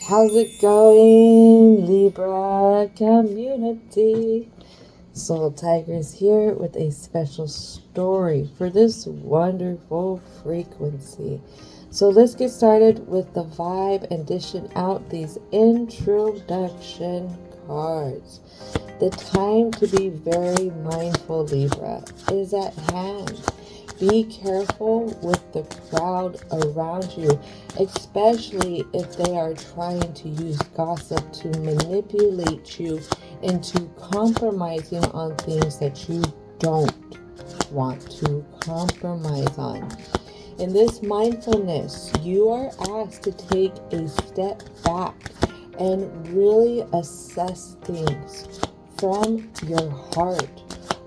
How's it going, Libra community? Soul Tigers here with a special story for this wonderful frequency. So let's get started with the vibe and dishing out these introduction cards. The time to be very mindful, Libra, is at hand. Be careful with the crowd around you, especially if they are trying to use gossip to manipulate you into compromising on things that you don't want to compromise on. In this mindfulness, you are asked to take a step back and really assess things from your heart.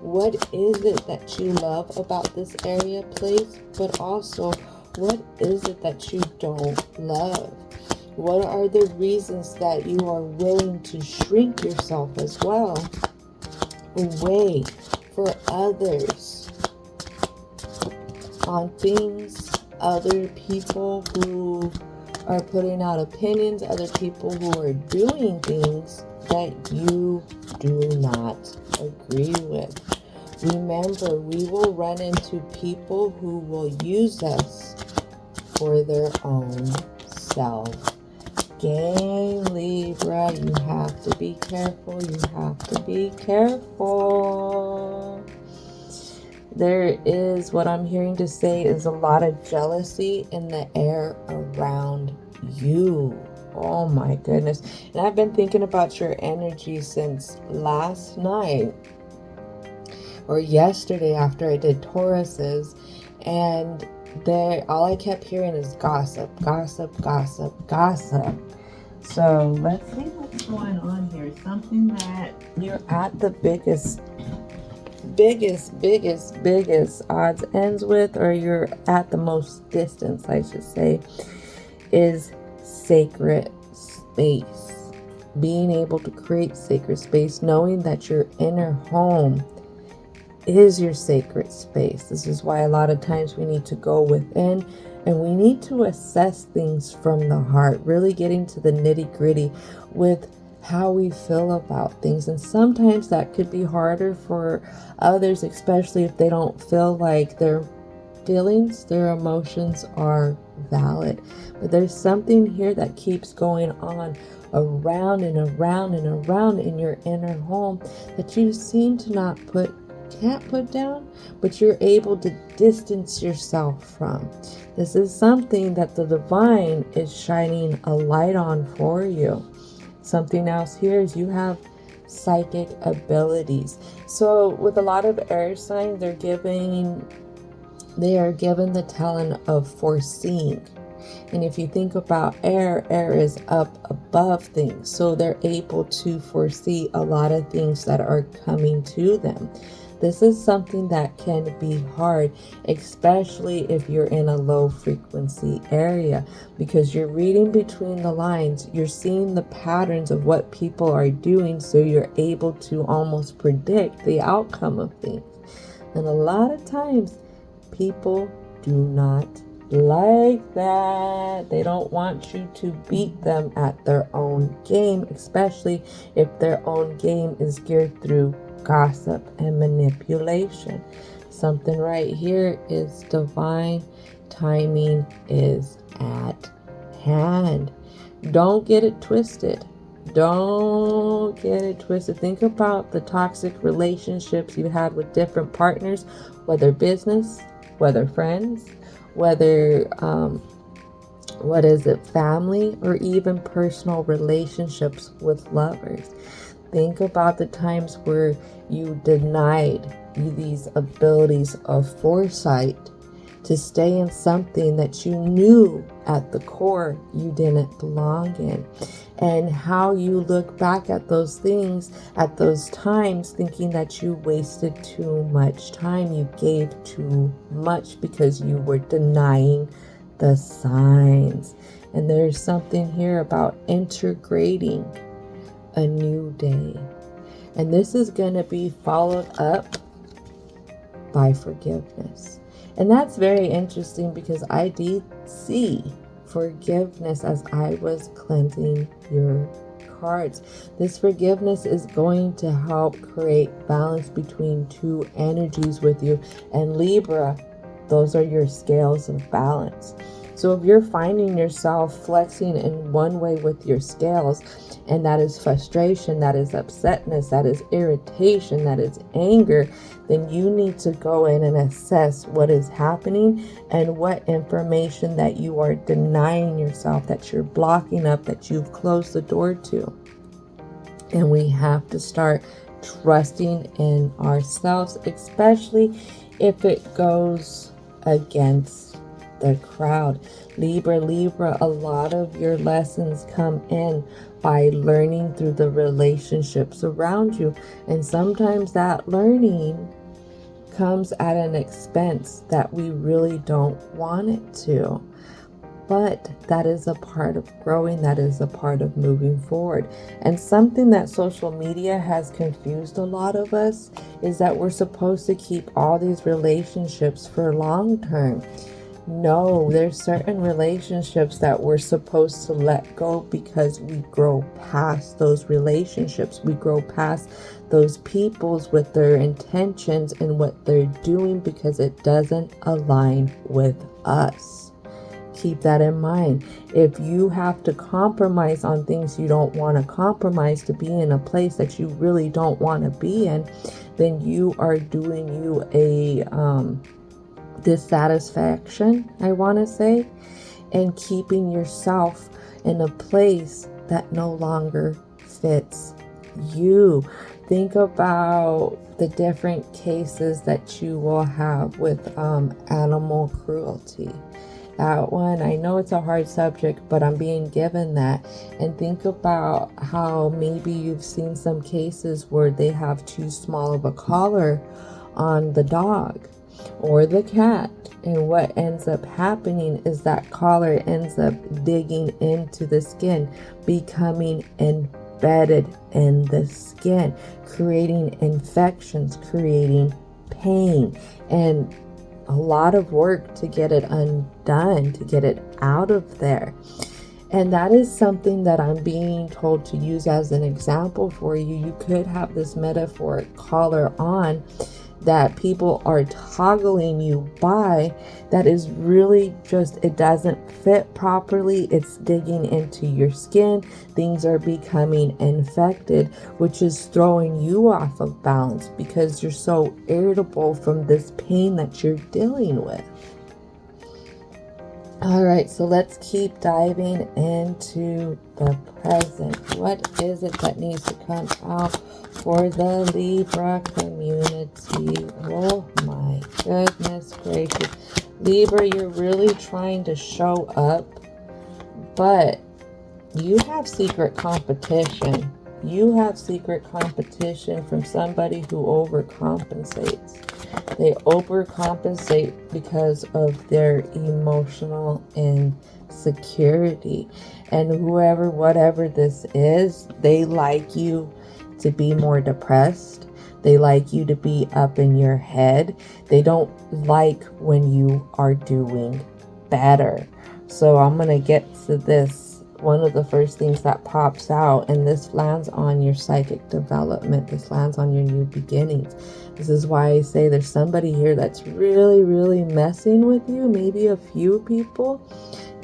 What is it that you love about this area, place, but also what is it that you don't love? What are the reasons that you are willing to shrink yourself as well away for others on things, other people who are putting out opinions, other people who are doing things that you do not agree with. Remember, we will run into people who will use us for their own self gain, Libra. You have to be careful. You have to be careful. There is, what I'm hearing to say is a lot of jealousy in the air around you. Oh my goodness. And I've been thinking about your energy since last night or yesterday after I did Tauruses, and there all I kept hearing is gossip, gossip, gossip, gossip. So let's see what's going on here. Something that you're at the biggest odds ends with, or you're at the most distance, I should say, is sacred space. Being able to create sacred space, knowing that your inner home is your sacred space. This is why a lot of times we need to go within and we need to assess things from the heart, really getting to the nitty-gritty with how we feel about things. And sometimes that could be harder for others, especially if they don't feel like their feelings, their emotions are valid. But there's something here that keeps going on around and around and around in your inner home that you seem to can't put down, but you're able to distance yourself from. This is something that the divine is shining a light on for you. Something else here is you have psychic abilities. So with a lot of air signs, they are given the talent of foreseeing. And if you think about air is up above things. So they're able to foresee a lot of things that are coming to them. This is something that can be hard, especially if you're in a low frequency area, because you're reading between the lines. You're seeing the patterns of what people are doing, so you're able to almost predict the outcome of things. And a lot of times, people do not like that. They don't want you to beat them at their own game, especially if their own game is geared through gossip and manipulation. Something right here is divine timing is at hand. Don't get it twisted. Don't get it twisted. Think about the toxic relationships you had with different partners, whether business, whether friends, whether family, or even personal relationships with lovers. Think about the times where you denied these abilities of foresight to stay in something that you knew at the core you didn't belong in. And how you look back at those things, at those times, thinking that you wasted too much time. You gave too much because you were denying the signs. And there's something here about integrating a new day. And this is going to be followed up by forgiveness. And that's very interesting because I did see forgiveness as I was cleansing your cards. This forgiveness is going to help create balance between two energies with you. And Libra, those are your scales of balance. So if you're finding yourself flexing in one way with your scales, and that is frustration, that is upsetness, that is irritation, that is anger, then you need to go in and assess what is happening and what information that you are denying yourself, that you're blocking up, that you've closed the door to. And we have to start trusting in ourselves, especially if it goes against the crowd. Libra, a lot of your lessons come in by learning through the relationships around you. And sometimes that learning comes at an expense that we really don't want it to. But that is a part of growing. That is a part of moving forward. And something that social media has confused a lot of us is that we're supposed to keep all these relationships for long term. No, there's certain relationships that we're supposed to let go because we grow past those relationships. We grow past those peoples with their intentions and what they're doing because it doesn't align with us. Keep that in mind. If you have to compromise on things you don't want to compromise to be in a place that you really don't want to be in, then you are doing you a dissatisfaction, I want to say, and keeping yourself in a place that no longer fits you. Think about the different cases that you will have with animal cruelty. That one, I know it's a hard subject, but I'm being given that. And think about how maybe you've seen some cases where they have too small of a collar on the dog or the cat, and what ends up happening is that collar ends up digging into the skin, becoming embedded in the skin, creating infections, creating pain, and a lot of work to get it undone, to get it out of there. And that is something that I'm being told to use as an example for you. You could have this metaphoric collar on that people are toggling you by, that is really just, it doesn't fit properly. It's digging into your skin. Things are becoming infected, which is throwing you off of balance because you're so irritable from this pain that you're dealing with. All right, so let's keep diving into the present. What is it that needs to come out for the Libra community? Oh my goodness gracious. Libra, you're really trying to show up, but you have secret competition. You have secret competition from somebody who overcompensates. They overcompensate because of their emotional insecurity. And whoever, whatever this is, they like you to be more depressed. They like you to be up in your head. They don't like when you are doing better. So I'm going to get to this. One of the first things that pops out, and this lands on your psychic development. This lands on your new beginnings. This is why I say there's somebody here that's really, really messing with you. Maybe a few people.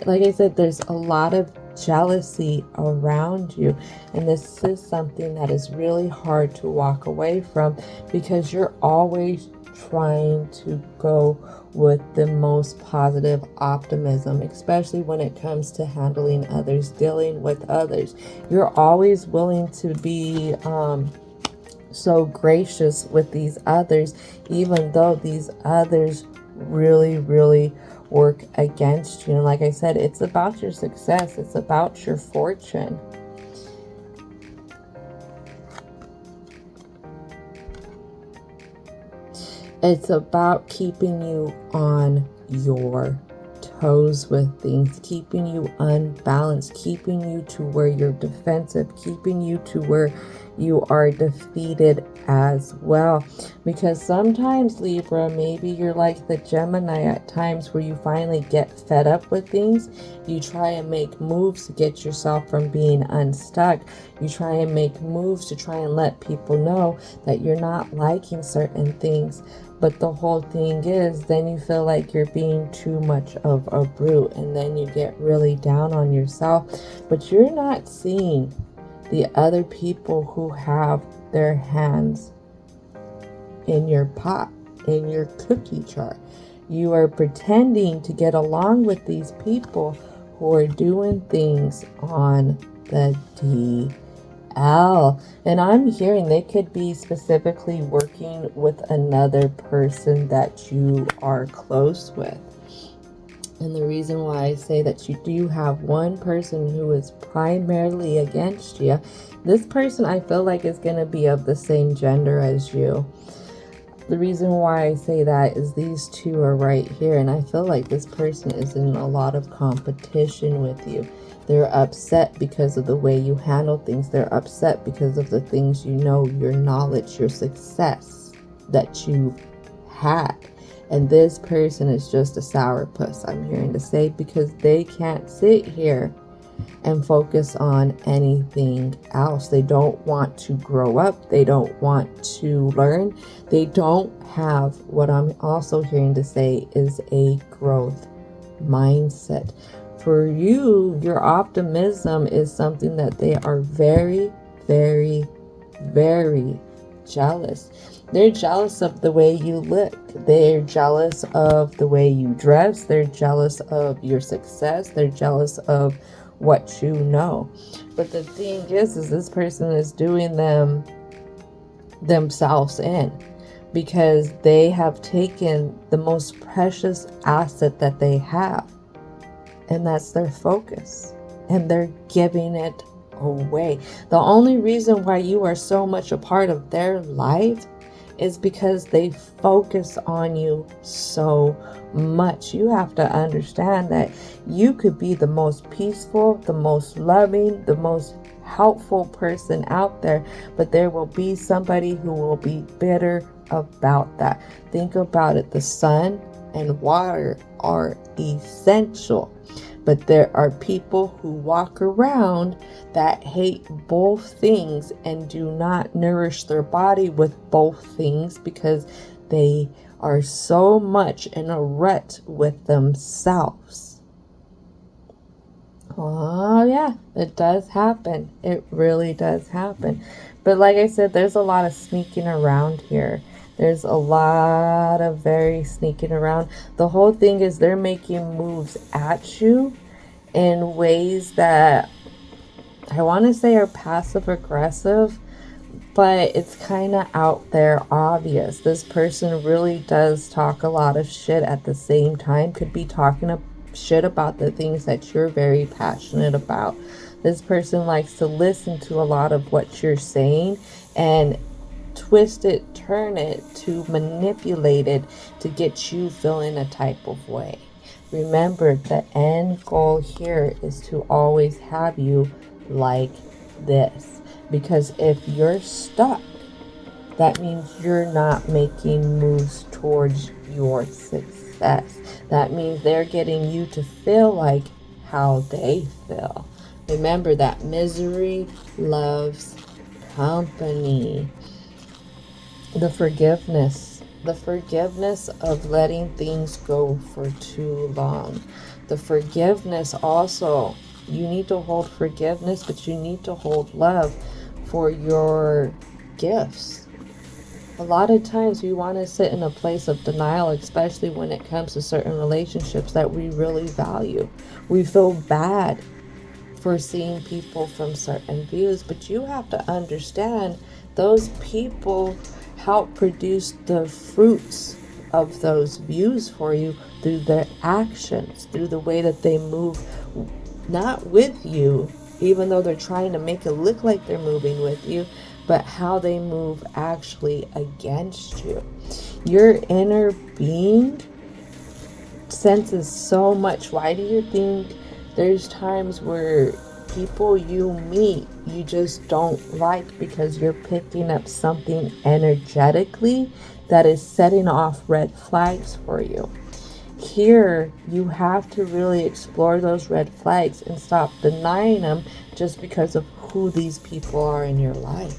Like I said, there's a lot of jealousy around you. And this is something that is really hard to walk away from because you're always trying to go with the most positive optimism, especially when it comes to handling others, dealing with others. You're always willing to be so gracious with these others, even though these others really, really work against you. And like I said, it's about your success. It's about your fortune. It's about keeping you on your toes with things, keeping you unbalanced, keeping you to where you're defensive, keeping you to where you are defeated as well. Because sometimes, Libra, maybe you're like the Gemini at times where you finally get fed up with things. You try and make moves to get yourself from being unstuck. You try and make moves to try and let people know that you're not liking certain things. But the whole thing is, then you feel like you're being too much of a brute, and then you get really down on yourself. But you're not seeing the other people who have their hands in your pot, in your cookie jar. You are pretending to get along with these people who are doing things on the DL. And I'm hearing they could be specifically working with another person that you are close with. And the reason why I say that you do have one person who is primarily against you, this person I feel like is going to be of the same gender as you. The reason why I say that is these two are right here, and I feel like this person is in a lot of competition with you. They're upset because of the way you handle things. They're upset because of the things you know, your knowledge, your success that you've had. And this person is just a sourpuss, I'm hearing to say, because they can't sit here and focus on anything else. They don't want to grow up. They don't want to learn. They don't have, what I'm also hearing to say, is a growth mindset. For you, your optimism is something that they are very, very, very jealous. They're jealous of the way you look. They're jealous of the way you dress. They're jealous of your success. They're jealous of what you know. But the thing is this person is doing themselves in, because they have taken the most precious asset that they have, and that's their focus, and they're giving it away. The only reason why you are so much a part of their life is because they focus on you so much. You have to understand that you could be the most peaceful, the most loving, the most helpful person out there, but there will be somebody who will be bitter about that. Think about it. The sun and water are essential, but there are people who walk around that hate both things and do not nourish their body with both things because they are so much in a rut with themselves. Oh yeah, it does happen. It really does happen. But like I said, there's a lot of sneaking around here. There's a lot of very sneaking around. The whole thing is they're making moves at you in ways that I want to say are passive aggressive, but it's kind of out there obvious. This person really does talk a lot of shit at the same time, could be talking shit about the things that you're very passionate about. This person likes to listen to a lot of what you're saying and twist it, turn it, to manipulate it to get you feeling a type of way. Remember, the end goal here is to always have you like this. Because if you're stuck, that means you're not making moves towards your success. That means they're getting you to feel like how they feel. Remember that misery loves company. The forgiveness of letting things go for too long. The forgiveness also, you need to hold forgiveness, but you need to hold love for your gifts. A lot of times we want to sit in a place of denial, especially when it comes to certain relationships that we really value. We feel bad for seeing people from certain views, but you have to understand those people help produce the fruits of those views for you through their actions, through the way that they move, not with you, even though they're trying to make it look like they're moving with you, but how they move actually against you. Your inner being senses so much. Why do you think there's times where people you meet, you just don't like because you're picking up something energetically that is setting off red flags for you. Here, you have to really explore those red flags and stop denying them just because of who these people are in your life.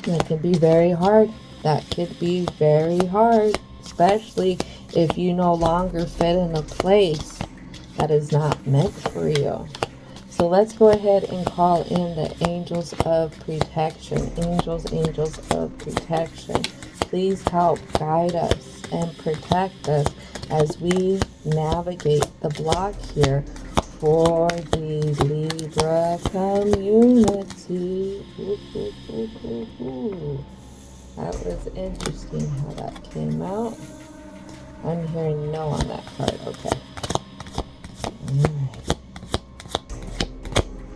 That can be very hard. That could be very hard, especially if you no longer fit in a place that is not meant for you. So let's go ahead and call in the angels of protection. Angels, angels of protection. Please help guide us and protect us as we navigate the block here for the Libra community. Ooh, ooh, ooh, ooh, ooh. That was interesting how that came out. I'm hearing no on that card. Okay. Alright.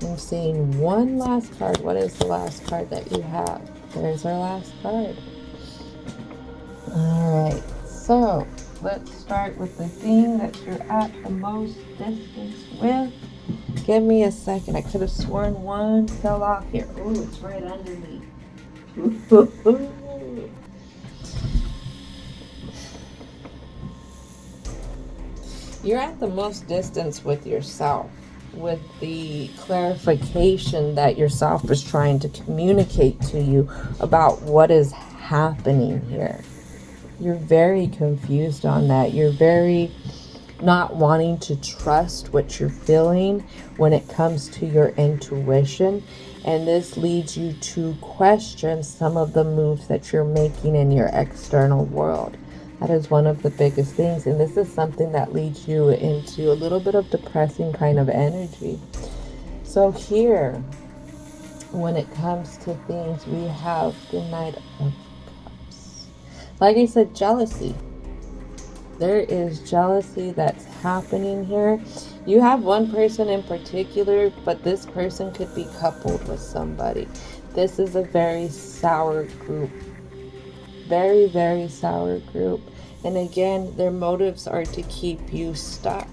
I'm seeing one last card. What is the last card that you have? There's our last card. Alright. So, let's start with the thing that you're at the most distance with. Give me a second. I could have sworn one fell off here. Ooh, it's right underneath. You're at the most distance with yourself, with the clarification that yourself is trying to communicate to you about what is happening here. You're very confused on that. You're very not wanting to trust what you're feeling when it comes to your intuition. And this leads you to question some of the moves that you're making in your external world. That is one of the biggest things. And this is something that leads you into a little bit of depressing kind of energy. So here, when it comes to things, we have the Knight of Cups. Like I said, jealousy. There is jealousy that's happening here. You have one person in particular, but this person could be coupled with somebody. This is a very sour group. Very, very sour group. And again, their motives are to keep you stuck.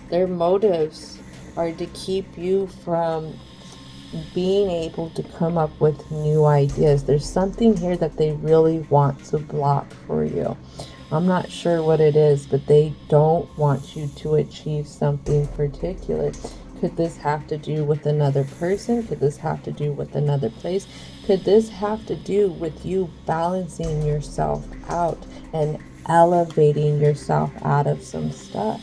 Their motives are to keep you from being able to come up with new ideas. There's something here that they really want to block for you. I'm not sure what it is, but they don't want you to achieve something particular. Could this have to do with another person? Could this have to do with another place? Could this have to do with you balancing yourself out and elevating yourself out of some stuff?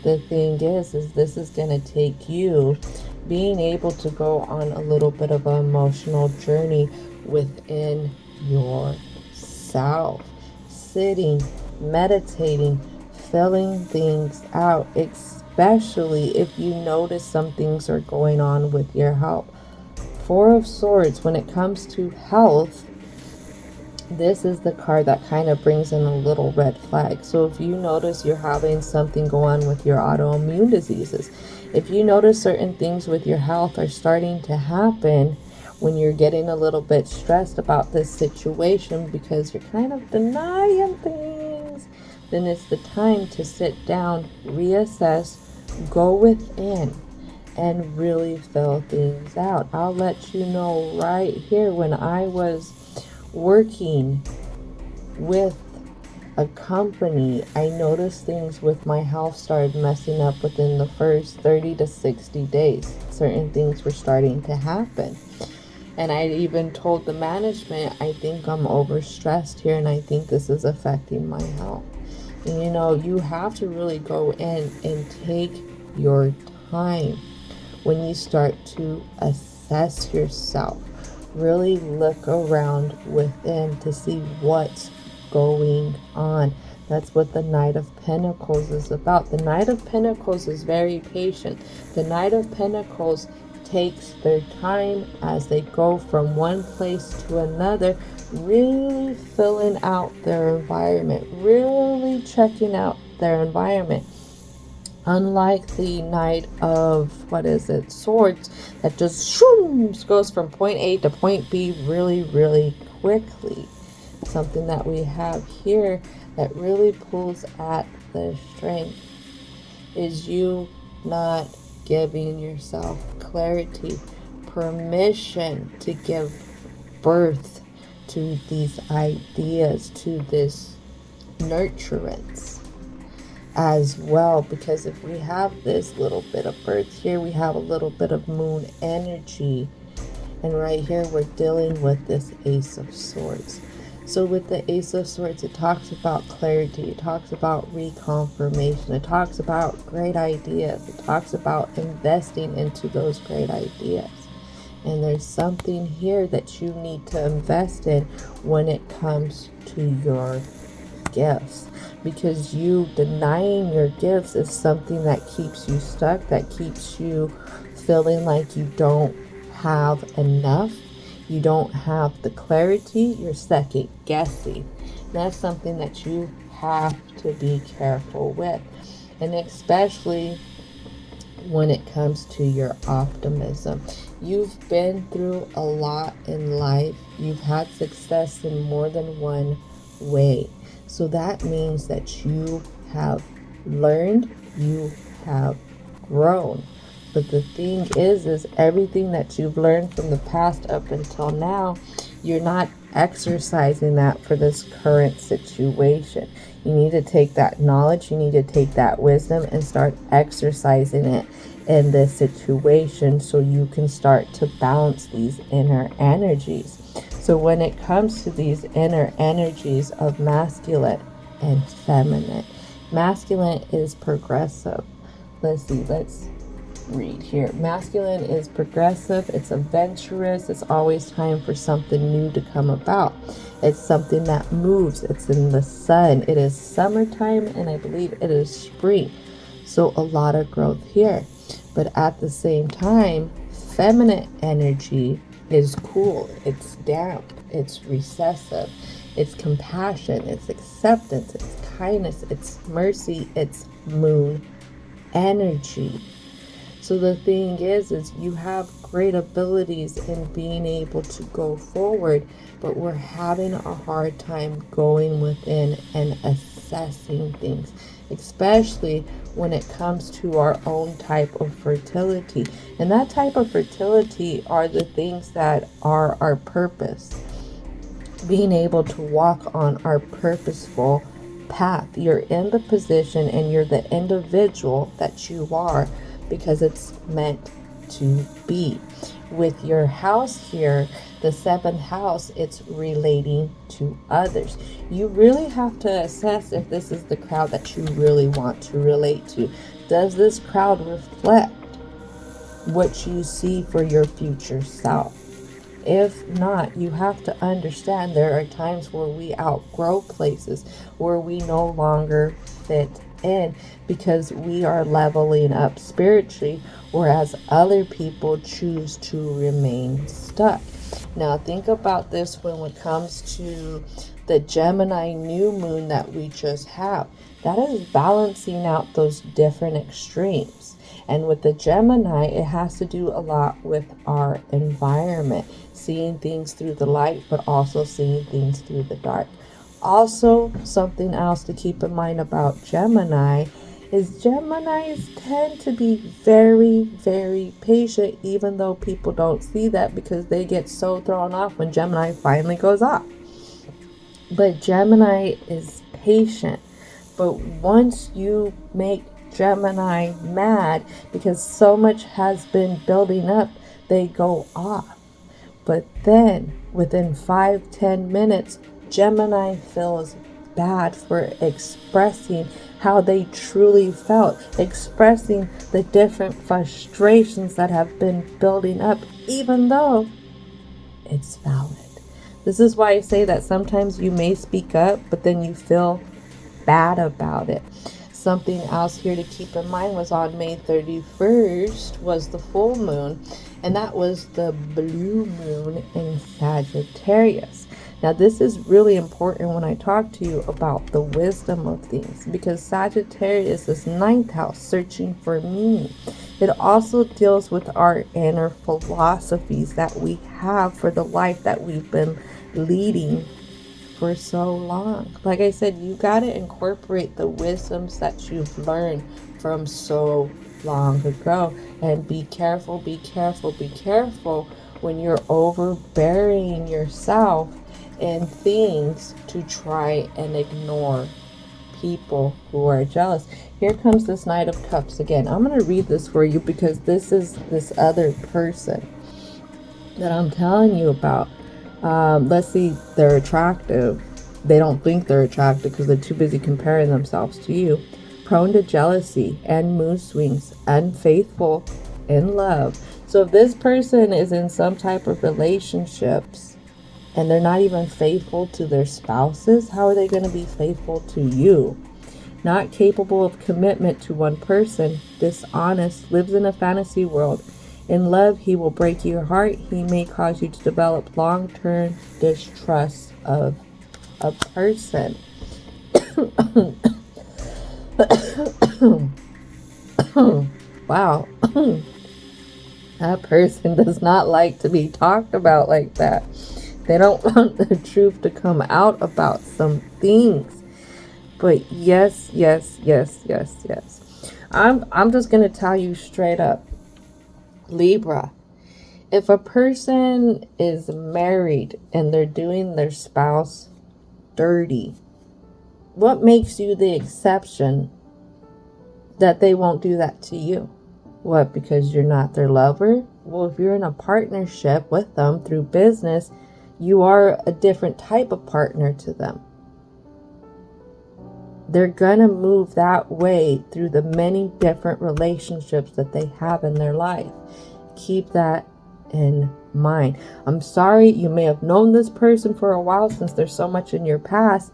The thing is this is going to take you being able to go on a little bit of an emotional journey within yourself. Sitting, meditating, filling things out, especially if you notice some things are going on with your health. Four of Swords, when it comes to health, this is the card that kind of brings in a little red flag. So if you notice you're having something go on with your autoimmune diseases, if you notice certain things with your health are starting to happen when you're getting a little bit stressed about this situation because you're kind of denying things, then it's the time to sit down, reassess, go within, and really fill things out. I'll let you know right here, when I was working with a company, I noticed things with my health started messing up within the first 30 to 60 days. Certain things were starting to happen. And I even told the management, I think I'm overstressed here and I think this is affecting my health. And you know, you have to really go in and take your time when you start to assess yourself. Really look around within to see what's going on. That's what the Knight of Pentacles is about. The Knight of Pentacles is very patient. The Knight of Pentacles takes their time as they go from one place to another, really filling out their environment, really checking out their environment. Unlike the Knight of, Swords, that just goes from point A to point B really, really quickly. Something that we have here that really pulls at the strength is you not giving yourself clarity, permission to give birth to these ideas, to this nurturance as well. Because if we have this little bit of birth here, we have a little bit of moon energy, and right here we're dealing with this Ace of Swords. So with the Ace of Swords, it talks about clarity, it talks about reconfirmation, it talks about great ideas, it talks about investing into those great ideas. And there's something here that you need to invest in when it comes to your gifts, because you denying your gifts is something that keeps you stuck, that keeps you feeling like you don't have enough, you don't have the clarity, you're second guessing. That's something that you have to be careful with, and especially when it comes to your optimism. You've been through a lot in life. You've had success in more than one way. So that means that you have learned, you have grown. But the thing is everything that you've learned from the past up until now, you're not exercising that for this current situation. You need to take that knowledge, you need to take that wisdom and start exercising it in this situation so you can start to balance these inner energies. So when it comes to these inner energies of masculine and feminine, masculine is progressive. Let's read here. Masculine is progressive, it's adventurous, it's always time for something new to come about. It's something that moves, it's in the sun, it is summertime, and I believe it is spring. So a lot of growth here. But at the same time, feminine energy is cool, it's damp, it's recessive, it's compassion, it's acceptance, it's kindness, it's mercy, it's moon energy. So the thing is you have great abilities in being able to go forward, but we're having a hard time going within and assessing things, especially when it comes to our own type of fertility. And that type of fertility are the things that are our purpose. Being able to walk on our purposeful path. You're in the position and you're the individual that you are because it's meant to be. With your house here, the seventh house, it's relating to others. You really have to assess if this is the crowd that you really want to relate to. Does this crowd reflect what you see for your future self? If not, you have to understand there are times where we outgrow places, where we no longer fit in because we are leveling up spiritually, whereas other people choose to remain stuck. Now think about this when it comes to the Gemini new moon that we just have. That is balancing out those different extremes. And with the Gemini, it has to do a lot with our environment, seeing things through the light, but also seeing things through the dark. Also, something else to keep in mind about Gemini is Geminis tend to be very, very patient, even though people don't see that because they get so thrown off when Gemini finally goes off. But Gemini is patient. But once you make Gemini mad because so much has been building up, they go off. But then within 5-10 minutes, Gemini feels bad for expressing how they truly felt, expressing the different frustrations that have been building up, even though it's valid. This is why I say that sometimes you may speak up, but then you feel bad about it. Something else here to keep in mind was on May 31st was the full moon, and that was the blue moon in Sagittarius. Now this is really important when I talk to you about the wisdom of things, because Sagittarius is ninth house, searching for meaning. It also deals with our inner philosophies that we have for the life that we've been leading for so long. Like I said, you got to incorporate the wisdoms that you've learned from so long ago. And be careful, be careful, be careful when you're overbearing yourself in things to try and ignore people who are jealous. Here comes this Knight of Cups again. I'm going to read this for you because this is this other person that I'm telling you about. Let's see, they're attractive. They don't think they're attractive because they're too busy comparing themselves to you. Prone to jealousy and mood swings, unfaithful in love. So if this person is in some type of relationships and they're not even faithful to their spouses, how are they going to be faithful to you? Not capable of commitment to one person, dishonest, lives in a fantasy world. In love, he will break your heart. He may cause you to develop long-term distrust of a person. Wow. That person does not like to be talked about like that. They don't want the truth to come out about some things. But yes, yes, yes, yes, yes. I'm just going to tell you straight up. Libra, if a person is married and they're doing their spouse dirty, what makes you the exception that they won't do that to you? What, because you're not their lover? Well, if you're in a partnership with them through business, you are a different type of partner to them. They're gonna move that way through the many different relationships that they have in their life. Keep that in mind. I'm sorry, you may have known this person for a while since there's so much in your past,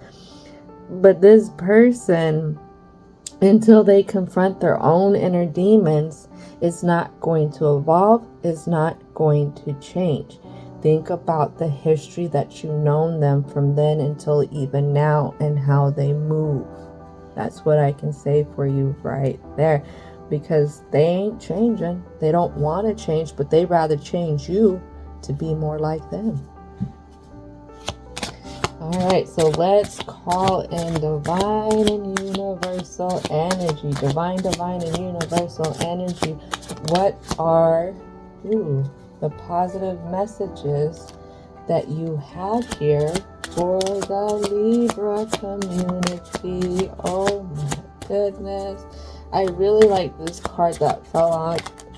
but this person, until they confront their own inner demons, is not going to evolve, is not going to change. Think about the history that you've known them from then until even now and how they move. That's what I can say for you right there. Because they ain't changing. They don't want to change, but they'd rather change you to be more like them. Alright, so let's call in divine and universal energy. Divine and universal energy. What are the positive messages that you have here for the Libra community? Oh my goodness. I really like this card that fell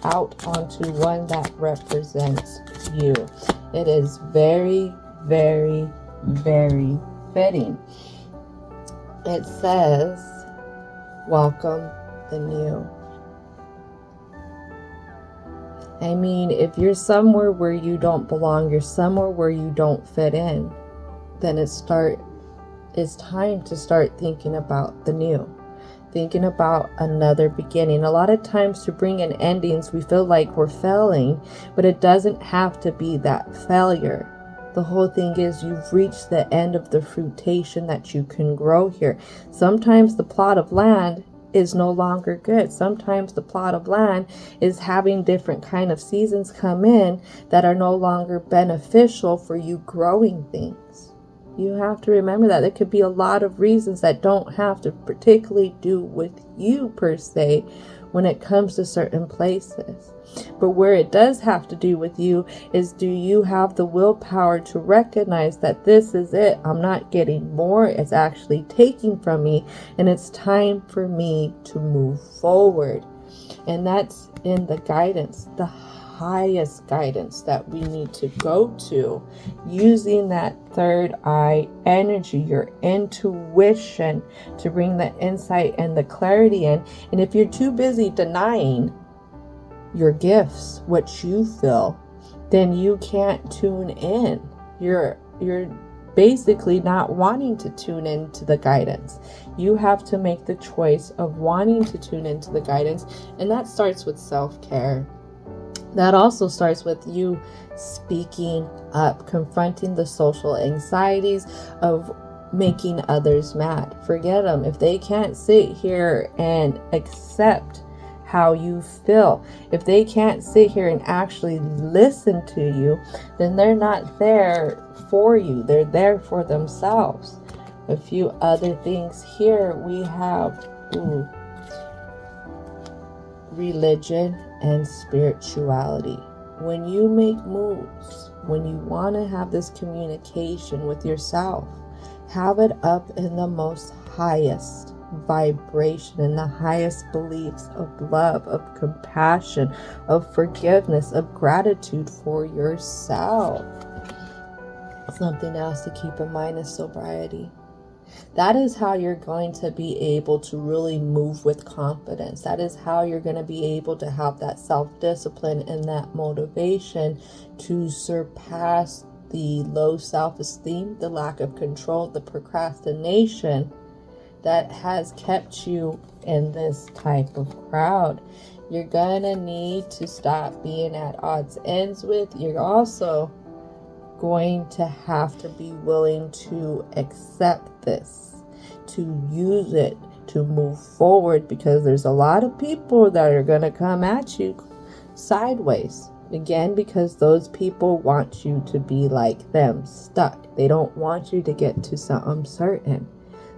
out onto one that represents you. It is very, very, very fitting. It says, welcome the new. I mean, if you're somewhere where you don't belong, you're somewhere where you don't fit in, then it's time to start thinking about the new. Thinking about another beginning. A lot of times to bring in endings, we feel like we're failing, but it doesn't have to be that failure. The whole thing is you've reached the end of the fruitation that you can grow here. Sometimes the plot of land is no longer good. Sometimes the plot of land is having different kind of seasons come in that are no longer beneficial for you growing things. You have to remember that there could be a lot of reasons that don't have to particularly do with you per se when it comes to certain places. But where it does have to do with you is, do you have the willpower to recognize that this is it? I'm not getting more. It's actually taking from me, and it's time for me to move forward. And that's in the guidance, the highest guidance that we need to go to, using that third eye energy, your intuition, to bring the insight and the clarity in. And if you're too busy denying your gifts, what you feel, then you can't tune in. You're basically not wanting to tune into the guidance. You have to make the choice of wanting to tune into the guidance, and that starts with self-care. That also starts with you speaking up, confronting the social anxieties of making others mad. Forget them. If they can't sit here and accept how you feel, if they can't sit here and actually listen to you, then they're not there for you. They're there for themselves. A few other things here. We have religion and spirituality. When you make moves, when you want to have this communication with yourself, have it up in the most highest vibration, in the highest beliefs of love, of compassion, of forgiveness, of gratitude for yourself. Something else to keep in mind is sobriety. That is how you're going to be able to really move with confidence. That is how you're going to be able to have that self-discipline and that motivation to surpass the low self-esteem, the lack of control, the procrastination that has kept you in this type of crowd. You're going to need to stop being at odds ends with. You're also going to have to be willing to accept this, to use it, to move forward, because there's a lot of people that are going to come at you sideways. Again, because those people want you to be like them, stuck. They don't want you to get to something certain.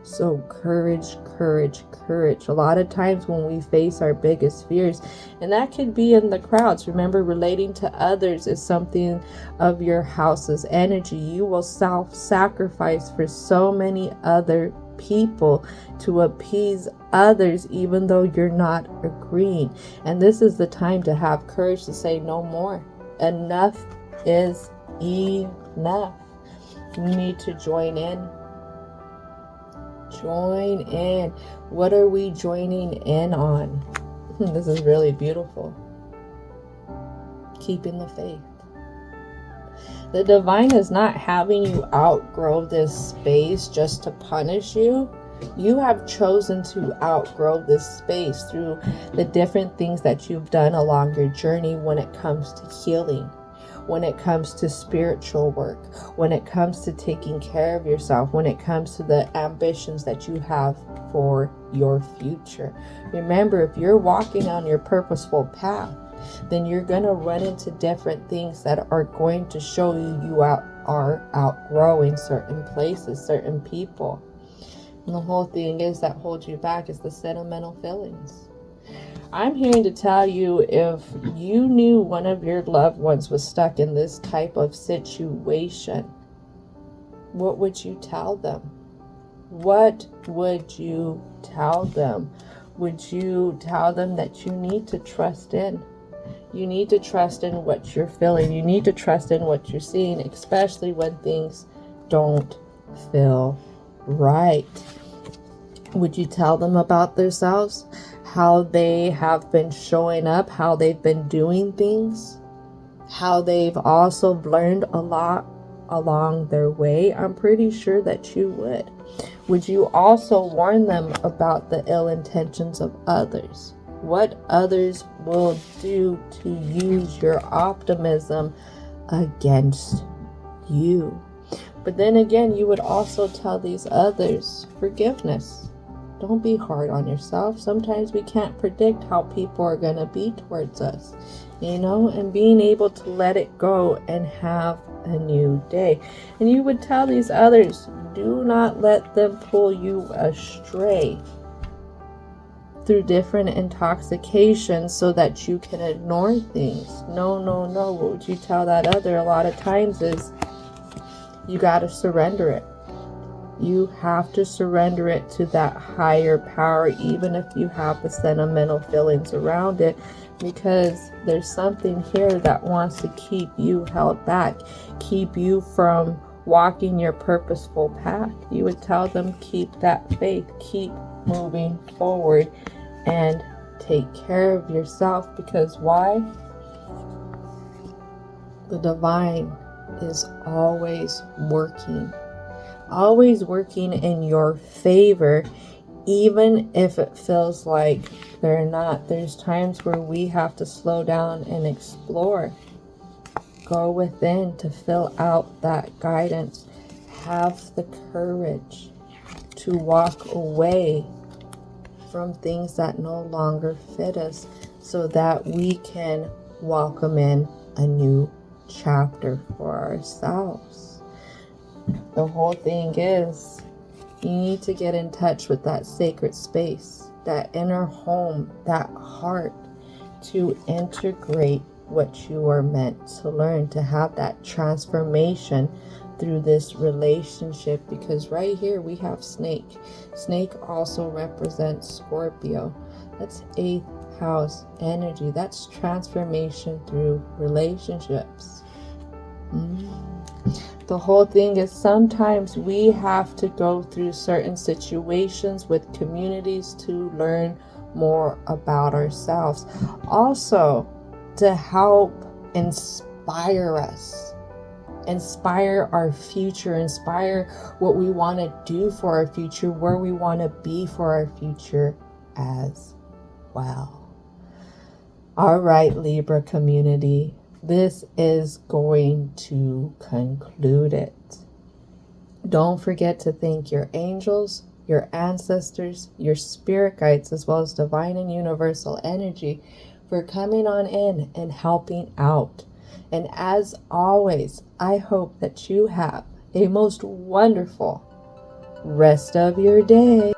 So courage, courage, courage. A lot of times when we face our biggest fears, and that could be in the crowds. Remember, relating to others is something of your house's energy. You will self-sacrifice for so many other people to appease others, even though you're not agreeing. And this is the time to have courage to say no more. Enough is enough. You need to join in. Join in. What are we joining in on? This is really beautiful. Keeping the faith. The divine is not having you outgrow this space just to punish you. You have chosen to outgrow this space through the different things that you've done along your journey when it comes to healing, when it comes to spiritual work, when it comes to taking care of yourself, when it comes to the ambitions that you have for your future. Remember, if you're walking on your purposeful path, then you're going to run into different things that are going to show you are outgrowing certain places, certain people. And the whole thing is that holds you back is the sentimental feelings. I'm here to tell you, if you knew one of your loved ones was stuck in this type of situation, what would you tell them? What would you tell them? Would you tell them that you need to trust in? You need to trust in what you're feeling. You need to trust in what you're seeing, especially when things don't feel right. Would you tell them about themselves? How they have been showing up, how they've been doing things, how they've also learned a lot along their way? I'm pretty sure that you would. Would you also warn them about the ill intentions of others? What others will do to use your optimism against you? But then again, you would also tell these others forgiveness. Don't be hard on yourself. Sometimes we can't predict how people are going to be towards us, and being able to let it go and have a new day. And you would tell these others, do not let them pull you astray through different intoxications so that you can ignore things. No. What would you tell that other a lot of times is you got to surrender it. You have to surrender it to that higher power, even if you have the sentimental feelings around it, because there's something here that wants to keep you held back, keep you from walking your purposeful path. You would tell them, keep that faith, keep moving forward, and take care of yourself. Because why? The divine is always working in your favor, even if it feels like they're not. There's times where we have to slow down and explore. Go within to fill out that guidance. Have the courage to walk away from things that no longer fit us so that we can welcome in a new chapter for ourselves. The whole thing is, you need to get in touch with that sacred space, that inner home, that heart. to integrate what you are meant to learn, to have that transformation through this relationship. Because right here we have snake. Snake also represents Scorpio. That's 8th house energy. That's transformation through relationships. The whole thing is sometimes we have to go through certain situations with communities to learn more about ourselves. Also, to help inspire us, inspire our future, inspire what we want to do for our future, where we want to be for our future as well. All right, Libra community, this is going to conclude it. Don't forget to thank your angels, your ancestors, your spirit guides, as well as divine and universal energy for coming on in and helping out. And as always, I hope that you have a most wonderful rest of your day.